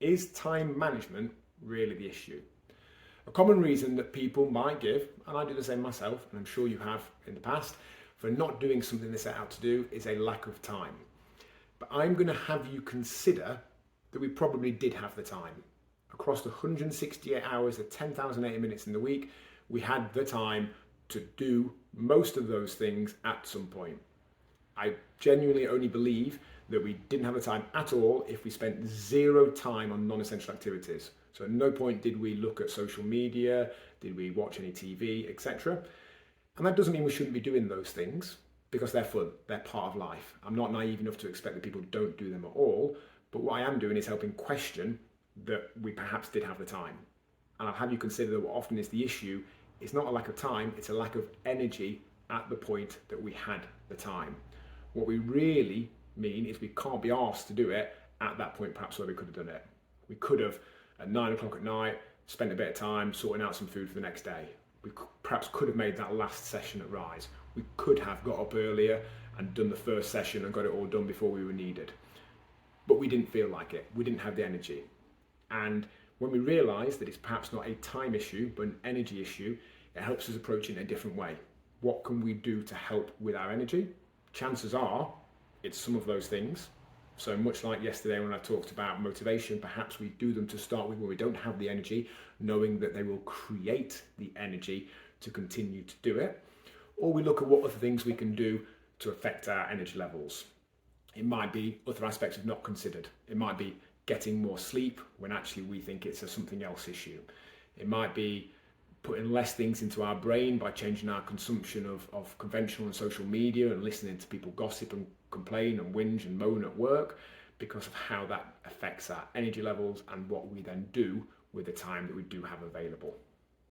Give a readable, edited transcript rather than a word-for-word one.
Is time management really the issue? A common reason that people might give, and I do the same myself, and I'm sure you have in the past, for not doing something they set out to do is a lack of time. But I'm going to have you consider that we probably did have the time. Across the 168 hours, the 10,080 minutes in the week, we had the time to do most of those things at some point. I genuinely only believe that we didn't have the time at all if we spent zero time on non-essential activities. So at no point did we look at social media, did we watch any TV, etc. And that doesn't mean we shouldn't be doing those things, because they're fun, they're part of life. I'm not naive enough to expect that people don't do them at all, but what I am doing is helping question that we perhaps did have the time. And I'll have you consider that what often is the issue is not a lack of time, it's a lack of energy at the point that we had the time. What we really mean is we can't be asked to do it at that point perhaps where we could have done it. We could have at 9 o'clock at night spent a bit of time sorting out some food for the next day. We perhaps could have made that last session at Rise. We could have got up earlier and done the first session and got it all done before we were needed. But we didn't feel like it. We didn't have the energy. And when we realise that it's perhaps not a time issue, but an energy issue, it helps us approach it in a different way. What can we do to help with our energy? Chances are it's some of those things. So much like yesterday when I talked about motivation, perhaps we do them to start with when we don't have the energy, knowing that they will create the energy to continue to do it. Or we look at what other things we can do to affect our energy levels. It might be other aspects of not considered. It might be getting more sleep when actually we think it's a something else issue. It might be putting less things into our brain by changing our consumption of conventional and social media and listening to people gossip and complain and whinge and moan at work, because of how that affects our energy levels and what we then do with the time that we do have available.